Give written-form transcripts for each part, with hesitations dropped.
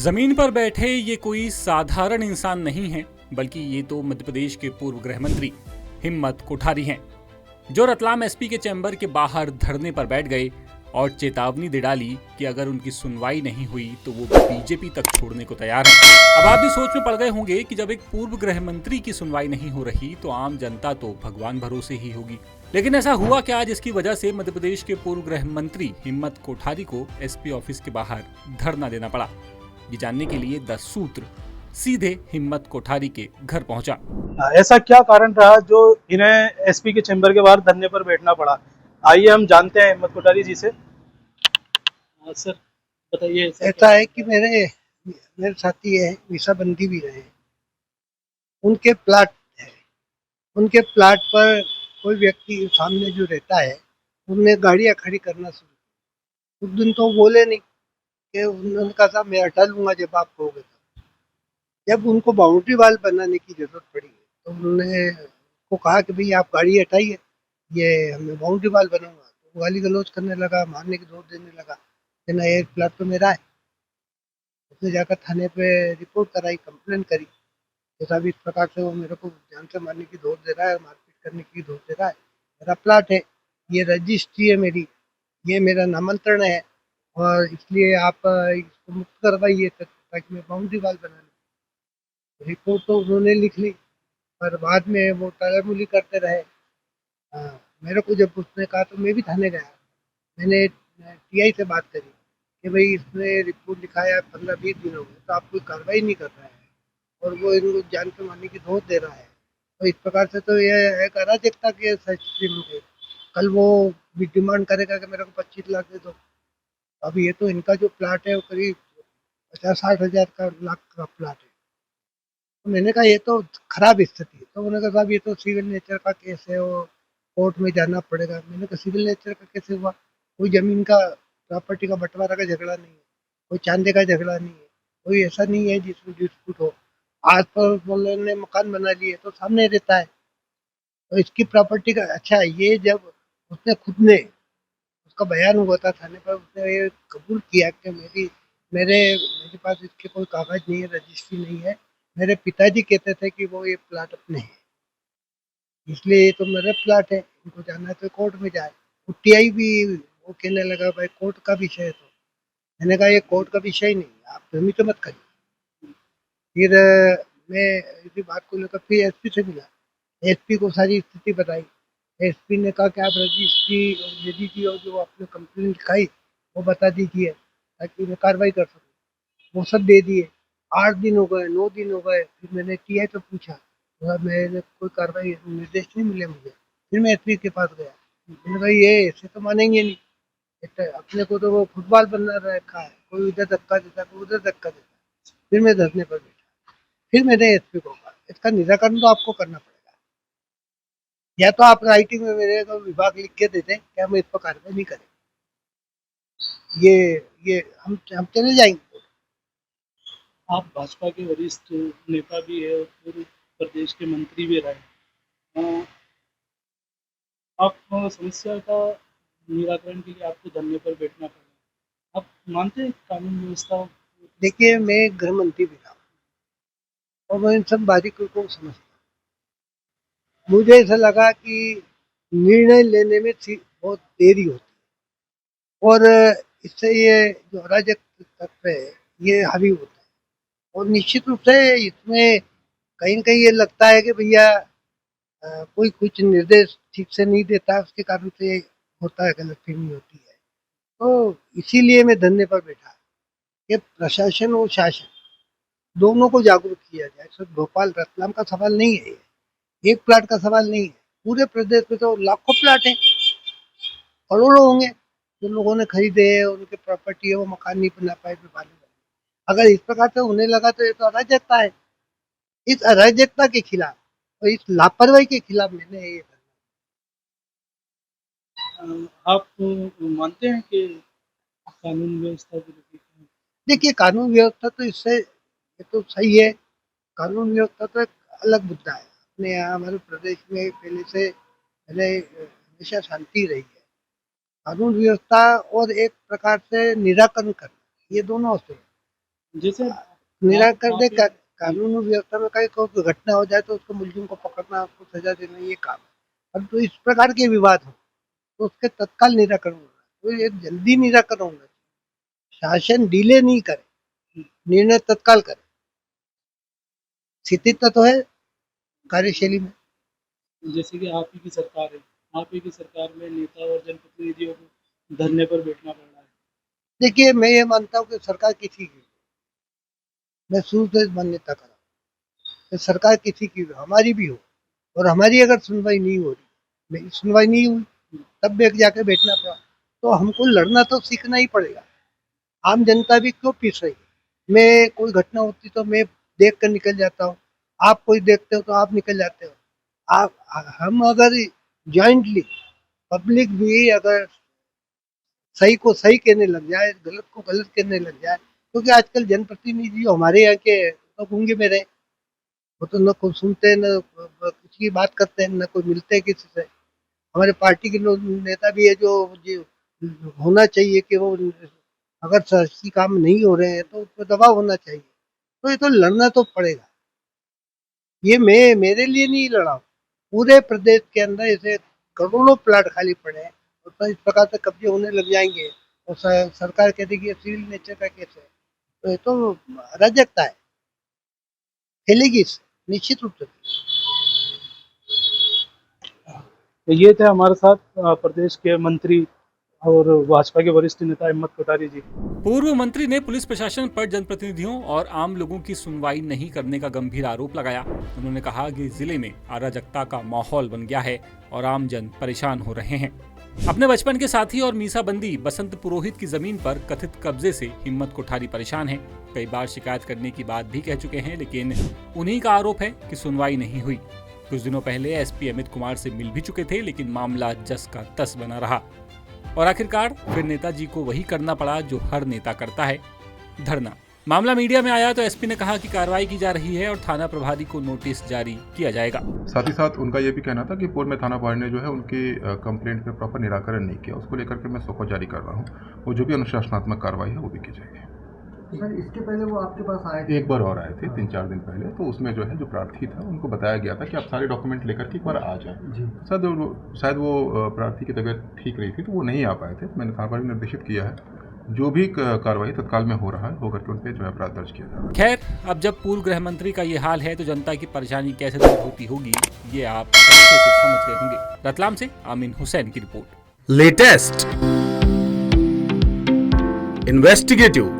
जमीन पर बैठे ये कोई साधारण इंसान नहीं है, बल्कि ये तो मध्य प्रदेश के पूर्व गृह मंत्री हिम्मत कोठारी हैं, जो रतलाम एसपी के चैम्बर के बाहर धरने पर बैठ गए और चेतावनी दे डाली कि अगर उनकी सुनवाई नहीं हुई तो वो बीजेपी तक छोड़ने को तैयार हैं। अब आप भी सोच में पड़ गए होंगे कि जब एक पूर्व गृह मंत्री की सुनवाई नहीं हो रही तो आम जनता तो भगवान भरोसे ही होगी। लेकिन ऐसा हुआ क्या जिसकी वजह से मध्य प्रदेश के पूर्व गृह मंत्री हिम्मत कोठारी को एसपी ऑफिस के बाहर धरना देना पड़ा? ये जानने के लिए 10 सूत्र सीधे हिम्मत कोठारी के घर पहुंचा। ऐसा क्या कारण रहा जो इन्हें एसपी के चैम्बर के बाहर धरने पर बैठना पड़ा? आइए हम जानते हैं हिम्मत कोठारी जी से। सर बताइए। ऐसा है कि मेरे मेरे साथी है, मीसाबंदी भी रहे। उनके प्लाट है, उनके प्लाट पर कोई व्यक्ति सामने जो रहता है, उनने गाड़ियां खड़ी करना शुरू। उस दिन तो बोले नहीं कि उन्होंने कहा था मैं हटा लूंगा जब आप कहोगे। तो जब उनको बाउंड्री वाल बनाने की जरूरत पड़ी तो उन्होंने को कहा कि भाई आप गाड़ी हटाइए, ये हमें बाउंड्री वाल बनाऊंगा। तो गाली गलौज करने लगा, मारने की दौड़ देने लगा कि ना ये प्लाट तो मेरा है। उसने जाकर थाने पे रिपोर्ट कराई, कंप्लेन करी। जैसा भी इस प्रकार से वो मेरे को जान से मारने की दौड़ दे रहा है, मारपीट करने की दौड़ दे रहा है। मेरा प्लाट है, ये रजिस्ट्री है मेरी, ये मेरा नामांतरण है, और इसलिए आप इसको मुक्त करवाइए ताकि मैं बाउंड्री वाल बना लूँ। रिपोर्ट तो उन्होंने लिख ली, पर बाद में वो टालामुली करते रहे। मेरे को जब उसने कहा तो मैं भी थाने गया। मैंने टीआई से बात करी कि भाई इसने रिपोर्ट लिखाया 15-20 दिन हो गए, तो आप कोई कार्रवाई नहीं कर रहा है और वो इनको जान से मारने की धोख दे रहा है। तो इस प्रकार से तो ये एक अराजकता की स्थिति में गई। कल वो भी डिमांड करेगा कि मेरे को 25 लाख दे दो। अब ये तो इनका जो प्लाट है वो करीब 50-60 हजार का लाख का प्लाट है। तो मैंने कहा ये तो खराब स्थिति है। तो उन्होंने कहा साहब ये तो सिविल नेचर का केस है, वो कोर्ट में जाना पड़ेगा। मैंने कहा सिविल नेचर का कैसे हुआ? कोई जमीन का प्रॉपर्टी का बंटवारा का झगड़ा नहीं है, कोई चांदे का झगड़ा नहीं है, कोई ऐसा नहीं है जिसमें डिस्प्यूट हो। आज पर बोले ने मकान बना लिए तो सामने रहता है, तो इसकी प्रॉपर्टी का अच्छा है। ये जब उसने खुद ने उसका बयान हुआ था थाने पर, उसने ये कबूल किया कि मेरे मेरे पास इसके कोई कागज नहीं है, रजिस्ट्री नहीं है। मेरे पिताजी कहते थे कि वो ये प्लाट अपने हैं, इसलिए ये तो मेरा प्लाट है, इनको जाना है तो कोर्ट में जाए। वो टीआई भी वो कहने लगा भाई कोर्ट का विषय है। तो मैंने कहा ये कोर्ट का विषय ही नहीं है, आप भ्रमित मत करिए। फिर मैं इसी बात को लेकर फिर एसपी से मिला, एसपी को सारी स्थिति बताई। एसपी ने कहा कि आप रजिस्ट्री दे दीजिए और जो आपने कंप्लेन लिखाई वो बता दीजिए ताकि मैं कार्रवाई कर सकूँ। वो सब दे दिए। 8 दिन हो गए, 9 दिन हो गए, फिर मैंने टीआई से पूछा, तो मैंने कोई कार्रवाई निर्देश नहीं मिले मुझे। फिर मैं एसपी के पास गया, मैंने कहा ये ऐसे तो मानेंगे नहीं, अपने को तो वो फुटबॉल बना रखा है, कोई इधर धक्का देता कोई उधर धक्का देता। फिर मैं धरने पर बैठा। फिर मैंने एसपी को कहा इसका निराकरण तो आपको करना पड़ेगा, या तो आप राइटिंग में मेरे को विभाग लिख के देते कि हम इस पर कार्रवाई नहीं करें। ये ये हम चले जाएंगे। आप भाजपा के वरिष्ठ नेता भी है और पूर्व प्रदेश के मंत्री भी रहे। अ, आप समस्या का निराकरण के लिए आपको धरने पर बैठना पड़ा। आप मानते हैं कानून व्यवस्था? देखिए मैं गृह मंत्री भी रहा और मैं इन सब बारीकियों को समझता हूँ। मुझे ऐसा लगा कि निर्णय लेने में बहुत देरी होती है और इससे ये जो अराजक तत्व है ये हावी होता है। और निश्चित रूप से इसमें कहीं न कहीं ये लगता है कि भैया कोई कुछ निर्देश ठीक से नहीं देता, उसके कारण से होता है, गलतफहमी होती है। तो इसीलिए मैं धरने पर बैठा कि प्रशासन और शासन दोनों को जागरूक किया जाए। सिर्फ भोपाल रतलाम का सवाल नहीं है ये, एक प्लाट का सवाल नहीं है। पूरे प्रदेश में तो लाखों प्लाट हैं, करोड़ों होंगे जो लोगों ने खरीदे हैं, उनकी प्रॉपर्टी है, वो मकान नहीं बना पाए, बेवाले बने। अगर इस प्रकार से होने लगा तो ये तो अराजकता है। इस अराजकता के खिलाफ और इस लापरवाही के खिलाफ मैंने ये आप मानते हैं कि कानून व्यवस्था को लेकर? देखिए कानून व्यवस्था तो इससे ये तो सही है। कानून व्यवस्था तो एक अलग मुद्दा है। अपने यहाँ हमारे प्रदेश में पहले हमेशा शांति रही है। कानून व्यवस्था और एक प्रकार से निराकरण करना, ये दोनों होते हैं। जैसे निराकरण दे। आप- कानून और व्यवस्था में कहीं कोई घटना हो जाए तो उसको मुलजिम को पकड़ना, उसको सजा देना, ये काम है। अब तो इस प्रकार के विवाद हो तो उसके तत्काल निराकरण होना, तो ये जल्दी निराकरण होना चाहिए। शासन डिले नहीं करे, निर्णय तत्काल करे। स्थिति तो है कार्यशैली में। जैसे कि आप ही की सरकार है, आप ही की सरकार में नेता और जनप्रतिनिधियों को धरने पर बैठना पड़ रहा है। देखिए, मैं ये मानता हूँ कि सरकार किसी की, मैं शुरू से मान्यता करा कि सरकार किसी की भी, हमारी भी हो, और हमारी अगर सुनवाई नहीं हो रही, मेरी सुनवाई नहीं हुई, तब भी जाके बैठना पड़ा, तो हमको लड़ना तो सीखना ही पड़ेगा। आम जनता भी क्यों पीस रही है? मैं कोई घटना होती तो मैं देख कर निकल जाता हूँ, आप कोई देखते हो तो आप निकल जाते हो। आप हम अगर जॉइंटली, पब्लिक भी अगर सही को सही कहने लग जाए, गलत को गलत कहने लग जाए, क्योंकि आजकल जनप्रतिनिधि जो हमारे यहाँ के तो गूंगे में रहे, वो तो न कोई सुनते हैं, न किसी की बात करते हैं, न कोई मिलते हैं किसी से। हमारे पार्टी के लोग नेता भी है जो होना चाहिए कि वो अगर सही काम नहीं हो रहे हैं तो उस पर दबाव होना चाहिए। तो ये तो लड़ना तो पड़ेगा। ये मैं मेरे लिए नहीं लड़ा हूं। पूरे प्रदेश के अंदर ऐसे करोड़ों प्लाट खाली पड़े हैं, और तो इस प्रकार से कब्जे होने लग जाएंगे और सरकार कह देगी सिविल नेचर का केस है, तो ये तो अराजकता है, फैलेगी इससे, निश्चित रूप से। तो ये थे हमारे साथ प्रदेश के मंत्री और भाजपा के वरिष्ठ नेता हिम्मत कोठारी जी। पूर्व मंत्री ने पुलिस प्रशासन पर जनप्रतिनिधियों और आम लोगों की सुनवाई नहीं करने का गंभीर आरोप लगाया। उन्होंने कहा कि जिले में अराजकता का माहौल बन गया है और आम जन परेशान हो रहे हैं। अपने बचपन के साथी और मीसाबंदी बसंत पुरोहित की जमीन पर कथित कब्जे से हिम्मत कोठारी परेशान है। कई बार शिकायत करने की बात भी कह चुके हैं, लेकिन उन्हीं का आरोप है कि सुनवाई नहीं हुई। कुछ दिनों पहले एसपी अमित कुमार से मिल भी चुके थे, लेकिन मामला जस का तस बना रहा और आखिरकार फिर नेताजी को वही करना पड़ा जो हर नेता करता है, धरना। मामला मीडिया में आया तो एसपी ने कहा कि कार्रवाई की जा रही है और थाना प्रभारी को नोटिस जारी किया जाएगा। साथ ही साथ उनका ये भी कहना था कि पूर्व में थाना प्रभारी ने जो है उनकी कंप्लेंट पे प्रॉपर निराकरण नहीं किया, उसको लेकर के मैं सौखो जारी कर रहा हूँ। वो जो भी अनुशासनात्मक कार्रवाई है वो भी की जाएगी। सर, इसके पहले वो आपके पास आए थे? एक बार और आए थे 3-4 दिन पहले, तो उसमें जो है जो प्रार्थी था उनको बताया गया था कि आप सारे डॉक्यूमेंट लेकर के एक बार आ जाएं। शायद वो प्रार्थी की तबीयत ठीक रही थी तो वो नहीं आ पाए थे। मैंने थाना प्रभारी निर्देशित किया है जो भी कार्रवाई तत्काल में हो रहा है वो करके उन पर जो है अपराध दर्ज किया जाएगा। खैर, अब जब पूर्व गृह मंत्री का ये हाल है तो जनता की परेशानी कैसे दूर होती होगी ये आप अच्छे से समझ गए होंगे। रतलाम से आमीन हुसैन की रिपोर्ट। लेटेस्ट, इन्वेस्टिगेटिव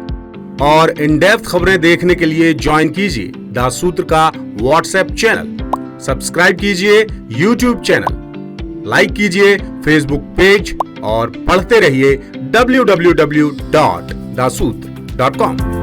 और इन डेप्थ खबरें देखने के लिए ज्वाइन कीजिए द सूत्र का व्हाट्सएप चैनल, सब्सक्राइब कीजिए यूट्यूब चैनल, लाइक कीजिए फेसबुक पेज और पढ़ते रहिए www.daसूत्र.com।